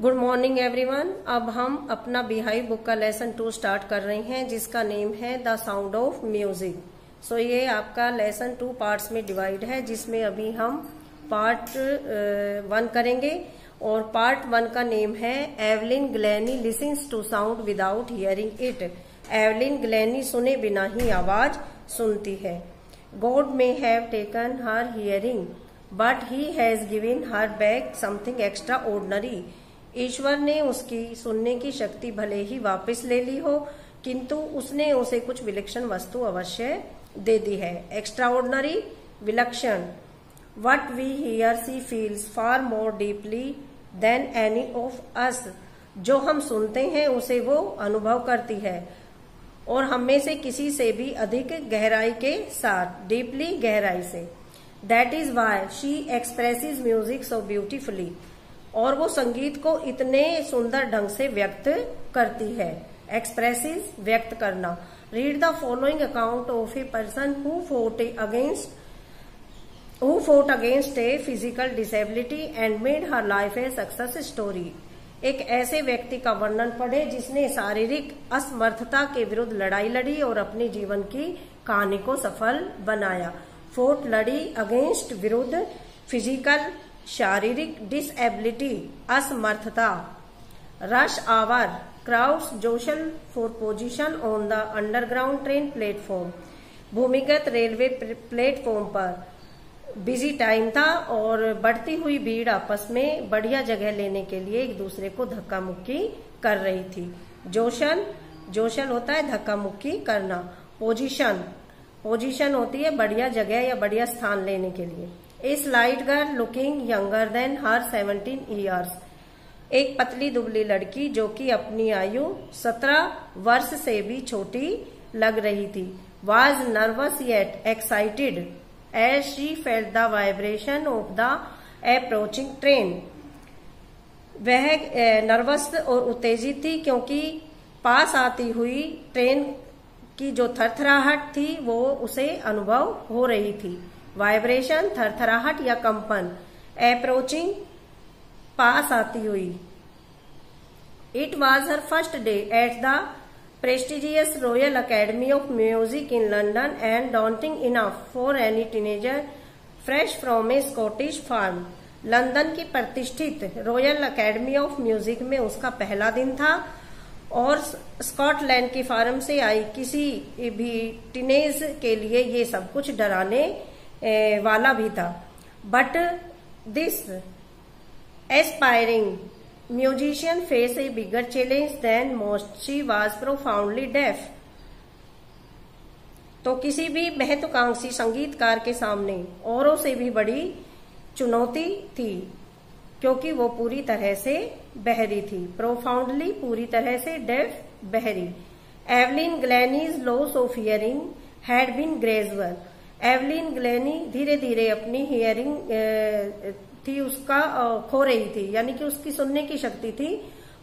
Good morning everyone. अब हम अपना बिहाइव बुक का लेसन 2 स्टार्ट कर रहे हैं, जिसका नेम है द साउंड ऑफ म्यूजिक। सो ये आपका लेसन 2 पार्ट्स में डिवाइड है, जिसमें अभी हम पार्ट 1 करेंगे। और पार्ट 1 का नेम है Evelyn Glennie listens to sound without hearing it. Evelyn Glennie सुने बिना ही आवाज सुनती है। God may have taken her hearing but he has given her back something extraordinary. ईश्वर ने उसकी सुनने की शक्ति भले ही वापस ले ली हो, किंतु उसने उसे कुछ विलक्षण वस्तु अवश्य दे दी है। एक्स्ट्रा ऑर्डिनरी, विलक्षण। What we hear see feels far more deeply than any of us. जो हम सुनते हैं उसे वो अनुभव करती है, और हम में से किसी से भी अधिक गहराई के साथ, डीपली गहराई से। That is why she expresses music so beautifully. और वो संगीत को इतने सुंदर ढंग से व्यक्त करती है। एक्सप्रेसिस, व्यक्त करना। Read the following account of a person who fought against a physical disability and made her life a success story। एक ऐसे व्यक्ति का वर्णन पढ़े जिसने शारीरिक असमर्थता के विरुद्ध लड़ाई लड़ी और अपने जीवन की कहानी को सफल बनाया। फोर्ट, लड़ी, अगेंस्ट, विरुद्ध, फिजिकल, शारीरिक, डिसएबिलिटी, असमर्थता। Rush hour, crowds jostle for position on the underground train platform. भूमिगत रेलवे प्लेटफॉर्म पर बिजी टाइम था और बढ़ती हुई भीड़ आपस में बढ़िया जगह लेने के लिए एक दूसरे को धक्का मुक्की कर रही थी। जोशल, जोशल होता है धक्का मुक्की करना। पोजीशन, पोजीशन होती है बढ़िया जगह या बढ़िया स्थान लेने के लिए। A slight girl looking younger than her 17 years. एक पतली दुबली लड़की जो कि अपनी आयु 17 वर्ष से भी छोटी लग रही थी। Was nervous yet excited as she felt the vibration of the approaching train. वह नर्वस और उत्तेजित थी, क्योंकि पास आती हुई ट्रेन की जो थरथराहट थी वो उसे अनुभव हो रही थी। वाइब्रेशन, थरथराहट या कंपन। अप्रोचिंग, पास आती हुई। It was her first day at the prestigious Royal Academy of Music in London and daunting enough for any teenager fresh from a Scottish farm. London की प्रतिष्ठित रॉयल अकेडमी ऑफ म्यूजिक में उसका पहला दिन था, और स्कॉटलैंड की farm से आई किसी भी टीनेज के लिए ये सब कुछ डराने वाला भी था। But this aspiring musician face a bigger challenge than most. She was profoundly deaf. तो किसी भी महत्वाकांक्षी संगीतकार के सामने औरों से भी बड़ी चुनौती थी, क्योंकि वो पूरी तरह से बहरी थी। प्रोफाउंडली, पूरी तरह से, डेफ, बहरी। Evelyn Glennie's loss of hearing had been gradual. Evelyn Glennie धीरे धीरे अपनी हियरिंग थी उसका खो रही थी, यानी कि उसकी सुनने की शक्ति थी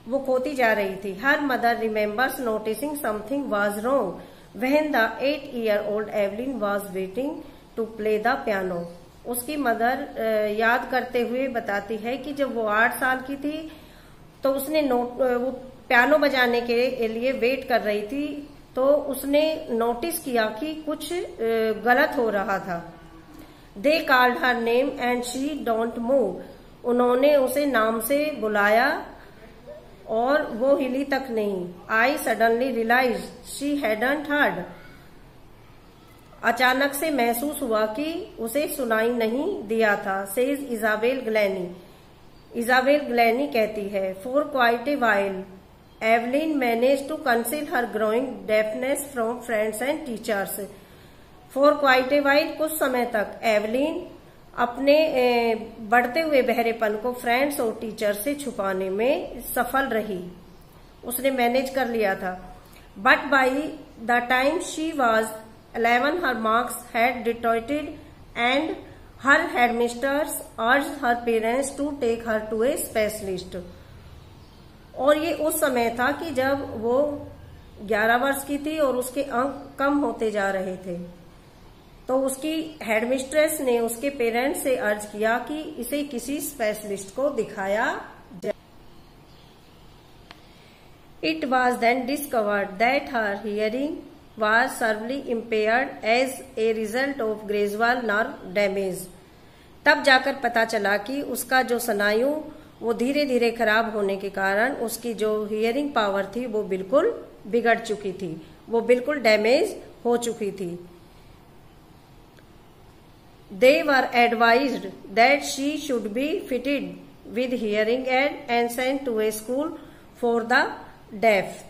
वो खोती जा रही थी। हर mother remembers noticing something was wrong when the 8-year-old Evelyn was waiting to play the piano. उसकी मदर याद करते हुए बताती है कि जब वो 8 साल की थी तो उसने वो पियानो बजाने के लिए वेट कर रही थी, तो उसने नोटिस किया कि कुछ गलत हो रहा था। They called her name and she don't move. उन्होंने उसे नाम से बुलाया और वो हिली तक नहीं। I suddenly realise she hadn't heard. अचानक से महसूस हुआ कि उसे सुनाई नहीं दिया था। Says Isabel Glennie. Isabel Glennie कहती है, for quite a while Evelyn manage to conceal her growing deafness from friends and teachers. For quite a while, कुछ समय तक, एवलिन अपने बढ़ते हुए बहरेपन को फ्रेंड्स और टीचर से छुपाने में सफल रही। उसने मैनेज कर लिया था। But by the time she was 11 her marks had deteriorated and her headmistress urged her parents to take her to a specialist. और ये उस समय था कि जब वो 11 वर्ष की थी और उसके अंक कम होते जा रहे थे, तो उसकी हेडमिस्ट्रेस ने उसके पेरेंट्स से अर्ज किया कि इसे किसी स्पेशलिस्ट को दिखाया जाए। It was then discovered that her hearing was severely impaired as a result of gradual nerve damage. तब जाकर पता चला कि उसका जो स्नायु वो धीरे धीरे खराब होने के कारण उसकी जो हियरिंग पावर थी वो बिल्कुल बिगड़ चुकी थी, वो बिल्कुल डैमेज हो चुकी थी। They were advised that she should be fitted with hearing aid and sent to a school for the deaf.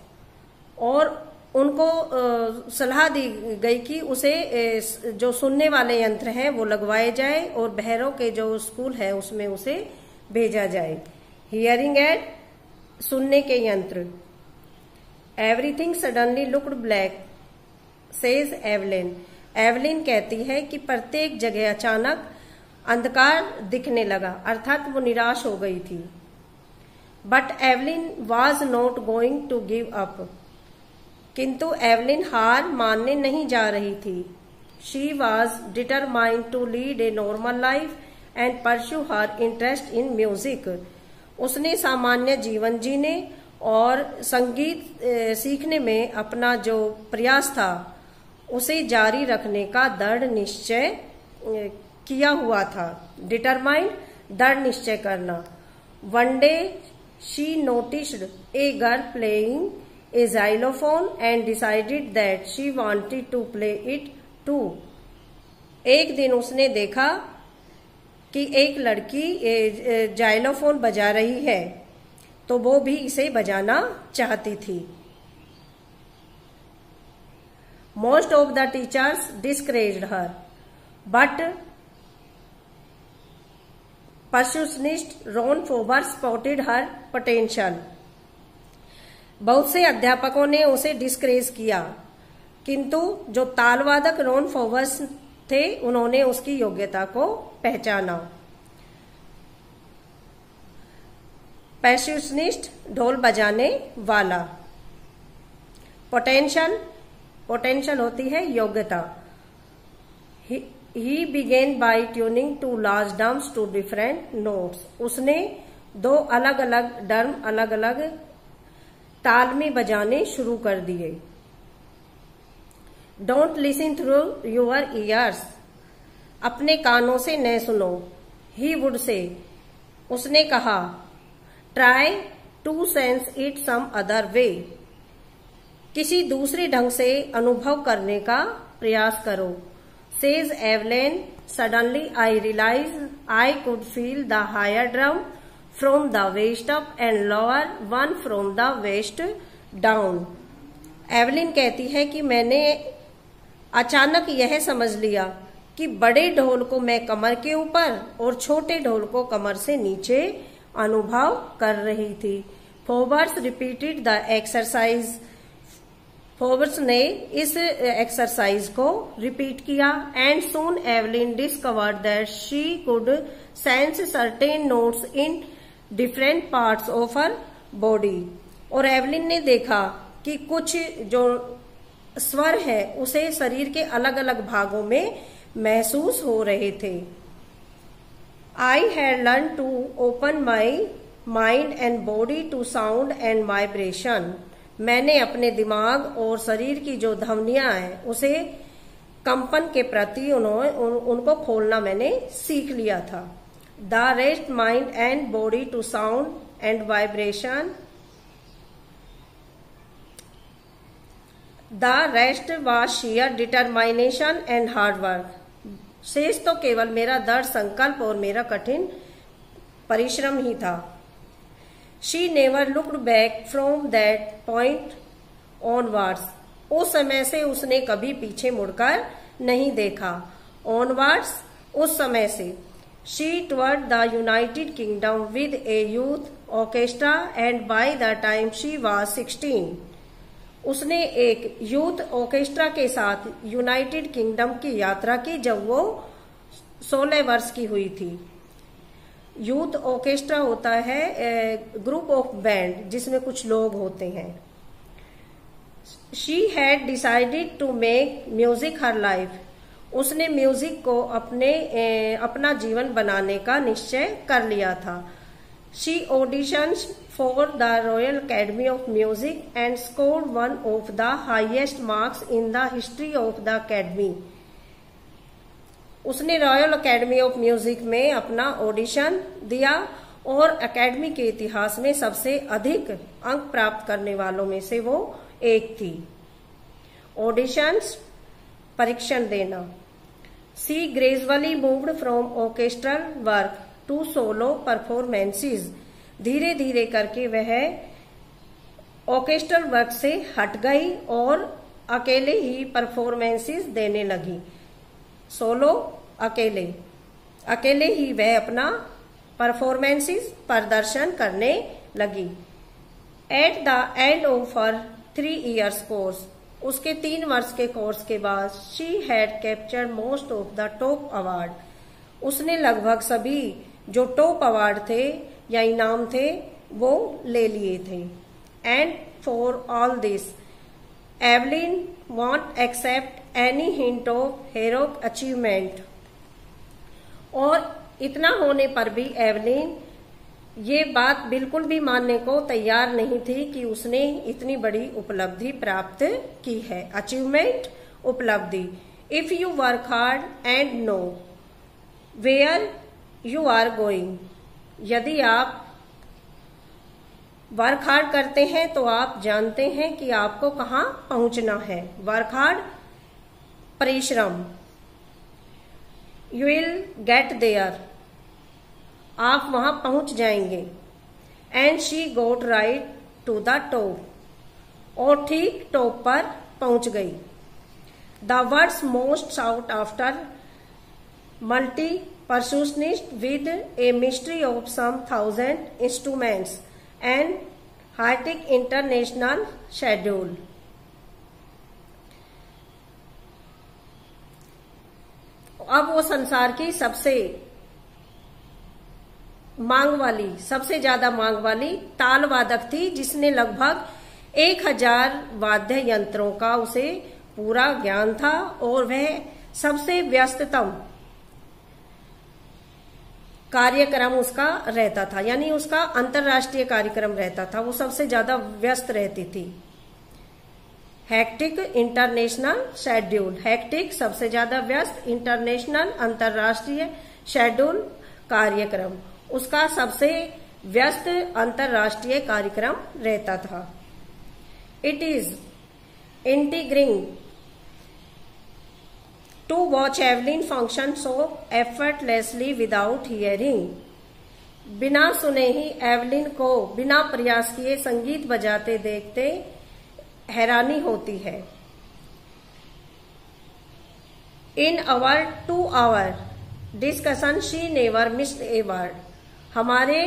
और उनको सलाह दी गई कि उसे जो सुनने वाले यंत्र हैं वो लगवाए जाए और बहरों के जो स्कूल है उसमें उसे भेजा जाए। हियरिंग एड, सुनने के यंत्र। Everything suddenly looked black, says Evelyn. Evelyn कहती है कि प्रत्येक जगह अचानक अंधकार दिखने लगा, अर्थात वो निराश हो गई थी। But Evelyn was not going to give up, किंतु एवलिन हार मानने नहीं जा रही थी। She was determined to lead a normal life and pursue her interest in music. उसने सामान्य जीवन जीने और संगीत सीखने में अपना जो प्रयास था उसे जारी रखने का दृढ़ निश्चय किया हुआ था। डिटरमाइंड, दृढ़ निश्चय करना। One day she noticed a girl playing a xylophone and decided that she wanted to play it too. एक दिन उसने देखा कि एक लड़की जाइलोफोन बजा रही है तो वो भी इसे बजाना चाहती थी। Most of the teachers discouraged her, but percussionist Ron Fober spotted her potential. बहुत से अध्यापकों ने उसे डिस्करेज किया, किंतु जो तालवादक रॉन फोवर्स थे उन्होंने उसकी योग्यता को पहचाना। परक्यूशनिस्ट, ढोल बजाने वाला। पोटेंशियल, पोटेंशियल होती है योग्यता। He began by tuning two large drums to different notes. उसने दो अलग अलग ड्रम अलग अलग ताल में बजाने शुरू कर दिए। Don't listen through your ears, अपने कानों से न सुनो। ही वुड से, उसने कहा। Try to sense it some other way, किसी दूसरे ढंग से अनुभव करने का प्रयास करो। Says Evelyn, suddenly I realise I could feel the higher drum from the waist up and lower one from the waist down. Evelyn कहती है कि मैंने अचानक यह समझ लिया कि बड़े ढोल को मैं कमर के ऊपर और छोटे ढोल को कमर से नीचे अनुभव कर रही थी। Forbes repeated the exercise, Forbes ने इस एक्सरसाइज को रिपीट किया। And soon Evelyn discovered that she could sense certain notes in different parts of her body. और एवलिन ने देखा कि कुछ जो स्वर है उसे शरीर के अलग अलग भागों में महसूस हो रहे थे। I had learn to open my mind and body to sound and vibration. मैंने अपने दिमाग और शरीर की जो ध्वनियां हैं उसे कंपन के प्रति उनको खोलना मैंने सीख लिया था। The rest mind and body to sound and vibration, the rest was sheer determination and hard work. शेष तो केवल मेरा दृढ़ संकल्प और मेरा कठिन परिश्रम ही था। She never looked back from that point onwards, उस समय से उसने कभी पीछे मुड़कर नहीं देखा। ऑनवर्ड्स, उस समय से। She toured the United Kingdom with a youth orchestra and by the time she was 16, उसने एक यूथ ऑर्केस्ट्रा के साथ यूनाइटेड किंगडम की यात्रा की जब वो 16 वर्ष की हुई थी। यूथ ऑर्केस्ट्रा होता है ग्रुप ऑफ बैंड जिसमें कुछ लोग होते हैं। She had decided to make music her life, उसने म्यूजिक को अपना जीवन बनाने का निश्चय कर लिया था। She auditioned for the Royal Academy of Music and scored one of the highest marks in the history of the Academy. उसने रॉयल अकेडमी ऑफ म्यूजिक में अपना ऑडिशन दिया और अकेडमी के इतिहास में सबसे अधिक अंक प्राप्त करने वालों में से वो एक थी। ऑडिशंस, परीक्षण देना। She gradually moved from orchestral work to solo performances. धीरे धीरे करके वह ऑर्केस्ट्रल वर्क से हट गई और अकेले ही परफॉर्मेंसेस देने लगी। सोलो, अकेले ही वह अपना परफॉर्मेंसेस प्रदर्शन करने लगी। At the end of her 3 years course, उसके 3 वर्ष के कोर्स के बाद she had captured most of the top award. उसने लगभग सभी जो टॉप अवार्ड थे या इनाम थे वो ले लिए थे। And for all this Evelyn won't accept any hint of heroic achievement. और इतना होने पर भी एवलिन ये बात बिल्कुल भी मानने को तैयार नहीं थी कि उसने इतनी बड़ी उपलब्धि प्राप्त की है। अचीवमेंट, उपलब्धि। If you work hard and know where you are going. यदि आप वर्क हार्ड करते हैं तो आप जानते हैं कि आपको कहाँ पहुंचना है। वर्क हार्ड, परिश्रम। यू विल गेट देयर, आप वहां पहुंच जाएंगे। And she got right to the top, और ठीक टॉप पर पहुंच गई। The world's most sought after multi percussionist with a mystery of some 1000 instruments and high-tech international schedule. अब वो संसार की सबसे ज्यादा मांग वाली ताल वादक थी, जिसने लगभग 1000 वाद्य यंत्रों का उसे पूरा ज्ञान था और वह सबसे व्यस्ततम कार्यक्रम उसका रहता था, यानी उसका अंतरराष्ट्रीय कार्यक्रम रहता था, वो सबसे ज्यादा व्यस्त रहती थी। हैक्टिक इंटरनेशनल शेड्यूल, हैक्टिक सबसे ज्यादा व्यस्त, इंटरनेशनल अंतरराष्ट्रीय, शेड्यूल कार्यक्रम, उसका सबसे व्यस्त अंतरराष्ट्रीय कार्यक्रम रहता था। It is intriguing to watch Evelyn function so effortlessly without hearing. बिना सुने ही एवलिन को बिना प्रयास किए संगीत बजाते देखते हैरानी होती है। In our 2 hour discussion she never missed a word. हमारे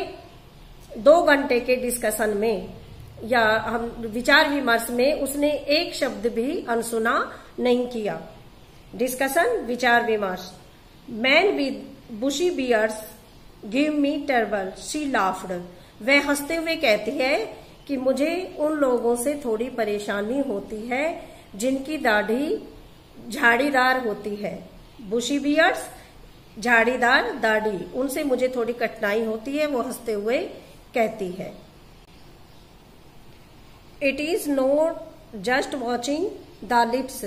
2 घंटे के डिस्कशन में या हम विचार विमर्श में उसने एक शब्द भी अनसुना नहीं किया। डिस्कशन, विचार विमर्श। Man with bushy beards give me trouble, she laughed. वह हंसते हुए कहती है कि मुझे उन लोगों से थोड़ी परेशानी होती है जिनकी दाढ़ी झाड़ीदार होती है। बुशी बियर्स, झाड़ीदार दाढ़ी, उनसे मुझे थोड़ी कठिनाई होती है, वो हंसते हुए कहती है। It is not just watching the lips,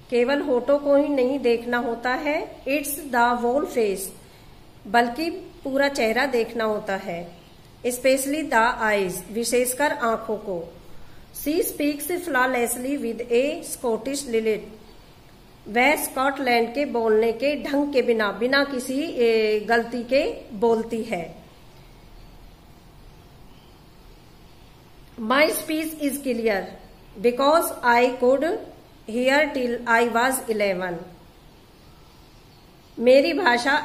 केवल होठों को ही नहीं देखना होता है। इट्स द होल फेस, बल्कि पूरा चेहरा देखना होता है। स्पेशली द आईज, विशेषकर आंखों को। She speaks flawlessly with a Scottish lilt. वह स्कॉटलैंड के बोलने के ढंग के बिना किसी गलती के बोलती है। My speech is clear because I could hear till I was 11। मेरी भाषा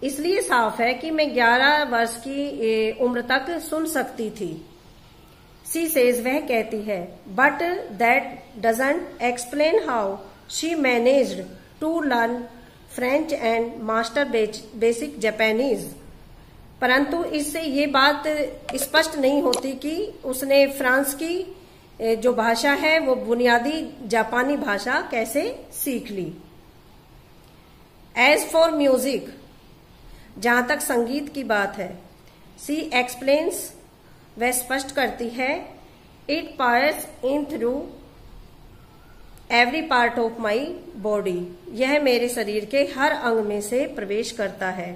इसलिए साफ है कि मैं 11 वर्ष की उम्र तक सुन सकती थी। सी सेज, वह कहती है। But that doesn't explain how she managed to learn French and master basic Japanese. परंतु इससे ये बात स्पष्ट नहीं होती कि उसने फ्रांस की जो भाषा है वो बुनियादी जापानी भाषा कैसे सीख ली। एज फॉर म्यूजिक, जहां तक संगीत की बात है, सी एक्सप्लेन्स, वह स्पष्ट करती है। It pass in through every part of my body, यह मेरे शरीर के हर अंग में से प्रवेश करता है।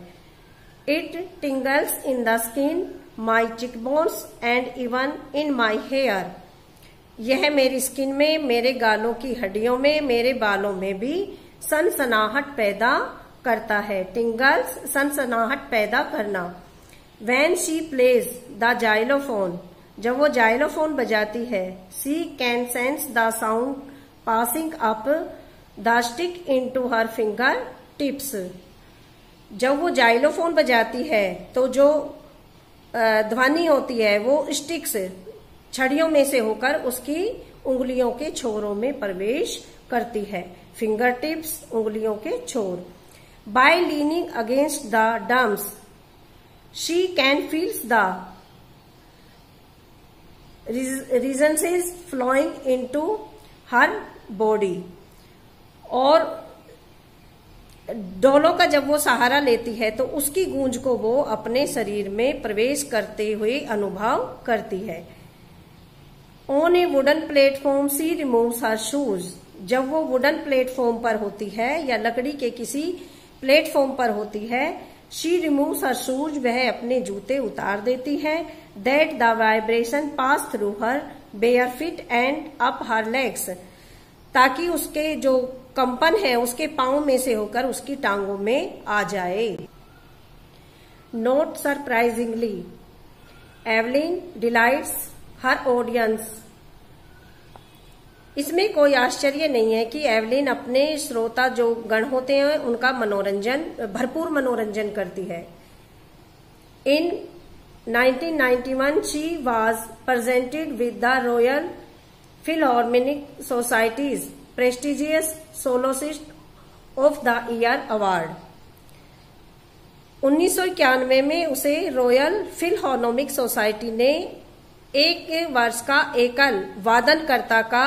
It tingles in the skin, my cheekbones and even in my hair, यह मेरी स्किन में, मेरे गालों की हड्डियों में, मेरे बालों में भी सनसनाहट पैदा करता है। टिंगल्स, सनसनाहट पैदा करना। When she plays the xylophone, जब वो जाइलोफोन बजाती है, she can sense the sound passing up the stick into her finger tips, जब वो जाइलोफोन बजाती है तो जो ध्वनि होती है वो स्टिक्स, छड़ियों में से होकर उसकी उंगलियों के छोरों में प्रवेश करती है। फिंगर टिप्स, उंगलियों के छोर। By leaning against the dumps, she can feel the resonations flowing into her body, और डोलों का जब वो सहारा लेती है तो उसकी गूंज को वो अपने शरीर में प्रवेश करते हुए अनुभव करती है। On A wooden platform she removes her shoes, जब वो वुडन प्लेटफॉर्म पर होती है या लकड़ी के किसी प्लेटफॉर्म पर होती है, शी रिमूव्स हर शूज, वह अपने जूते उतार देती है। That the vibration pass through her bare feet and up her legs, ताकि उसके जो कंपन है उसके पांव में से होकर उसकी टांगों में आ जाए। नोट सरप्राइजिंगली, एवलिन डिलाइट्स हर ऑडियंस, इसमें कोई आश्चर्य नहीं है कि एवलिन अपने श्रोता जो गण होते हैं उनका भरपूर मनोरंजन करती है। In 1991 she was presented with the Royal Philharmonic Society's prestigious soloist of the year award. 1991 में उसे रॉयल फिलहार्मोनिक सोसाइटी ने एक वर्ष का एकल वादनकर्ता का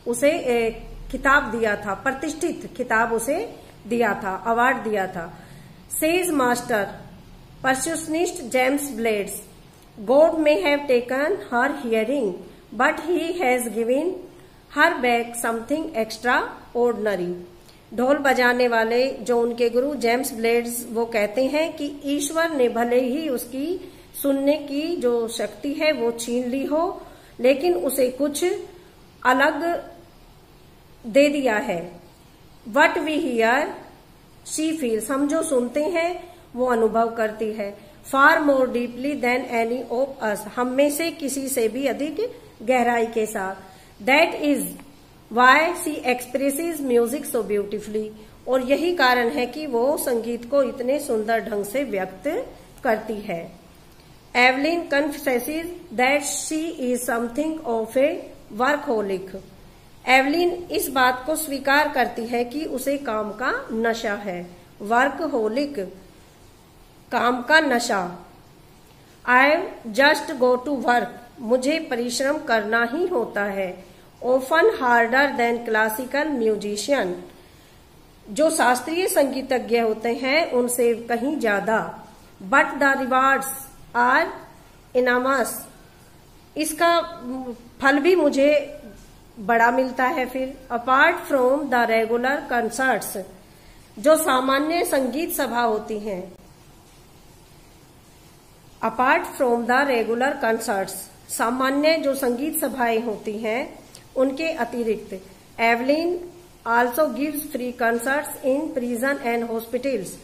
उसे खिताब दिया था, प्रतिष्ठित खिताब उसे दिया था, अवार्ड दिया था। Says master percussionist James Blades, God may have taken her hearing but he has given her back something extraordinary. ढोल बजाने वाले जो उनके गुरु जेम्स ब्लेड्स वो कहते हैं कि ईश्वर ने भले ही उसकी सुनने की जो शक्ति है वो छीन ली हो, लेकिन उसे कुछ अलग दे दिया है। What we hear she feels, हम जो सुनते हैं वो अनुभव करती है। Far more deeply than any of us, हम में से किसी से भी अधिक गहराई के साथ। That is why she expresses music so beautifully, और यही कारण है कि वो संगीत को इतने सुंदर ढंग से व्यक्त करती है। Evelyn confesses that she is something of A workaholic, Evelyn इस बात को स्वीकार करती है कि उसे काम का नशा है। वर्कहोलिक, काम का नशा। I just go to work, मुझे परिश्रम करना ही होता है। Often harder than classical musician, जो शास्त्रीय संगीतज्ञ होते हैं उनसे कहीं ज्यादा। बट द रिवार्ड्स आर इनामस, इसका फल भी मुझे बड़ा मिलता है। फिर apart from the regular concerts, जो सामान्य संगीत सभा होती हैं, apart from the regular concerts, सामान्य जो संगीत सभाएं होती हैं उनके अतिरिक्त, Evelyn also gives free concerts in prison and hospitals,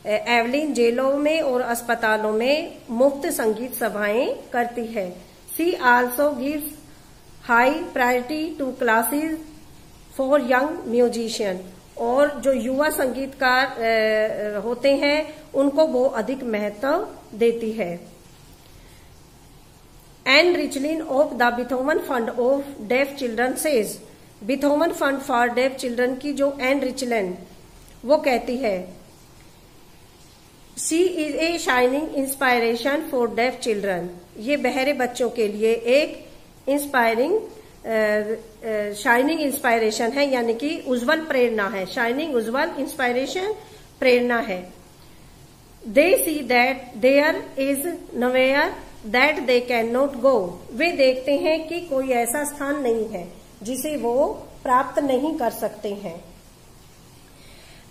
Evelyn जेलों में और अस्पतालों में मुफ्त संगीत सभाएं करती है। She also gives high priority to classes for young musician, और जो युवा संगीतकार होते हैं उनको वो अधिक महत्व देती है। Ann Richlin of the Beethoven Fund of Deaf Children says, Beethoven Fund for def Children की जो एन रिचलिन वो कहती है, she is a shining inspiration for def children, ये बहरे बच्चों के लिए एक इंस्पायरिंग शाइनिंग इंस्पायरेशन है, यानी कि उज्जवल प्रेरणा है। शाइनिंग उज्जवल, इंस्पायरेशन प्रेरणा है। They see that there is nowhere that they can not go. वे देखते हैं कि कोई ऐसा स्थान नहीं है जिसे वो प्राप्त नहीं कर सकते हैं।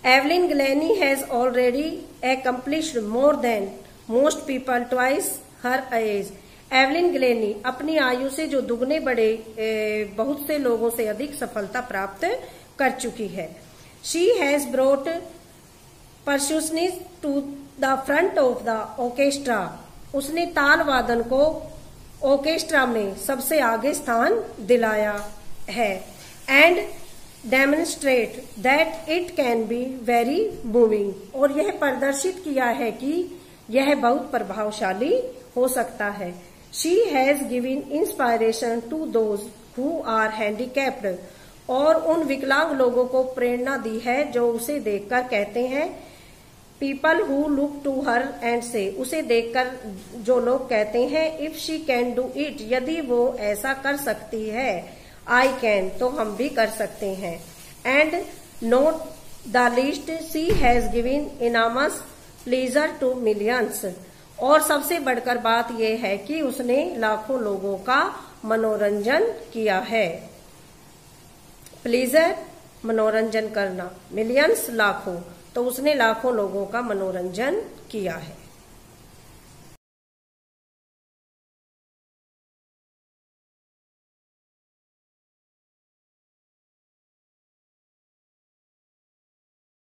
Evelyn Glenny has already accomplished more than most people twice her age। Evelyn Glenny अपनी आयु से जो दुगने बड़े बहुत से लोगों से अधिक सफलता प्राप्त कर चुकी है। She has brought percussionist to the front of the orchestra. उसने ताल वादन को ऑर्केस्ट्रा में सबसे आगे स्थान दिलाया है। And demonstrate that it can be very moving. और यह प्रदर्शित किया है कि यह बहुत प्रभावशाली हो सकता है। She has given inspiration to those who are handicapped. और उन विकलांग लोगों को प्रेरणा दी है जो उसे देखकर कहते हैं, people who look to her and say, उसे देखकर जो लोग कहते हैं, if she can do it, यदि वो ऐसा कर सकती है, आई कैन, तो हम भी कर सकते हैं। And not the least she has given enormous pleasure to millions. और सबसे बढ़कर बात यह है कि उसने लाखों लोगों का मनोरंजन किया है। प्लेजर मनोरंजन करना, मिलियंस लाखों, तो उसने लाखों लोगों का मनोरंजन किया है।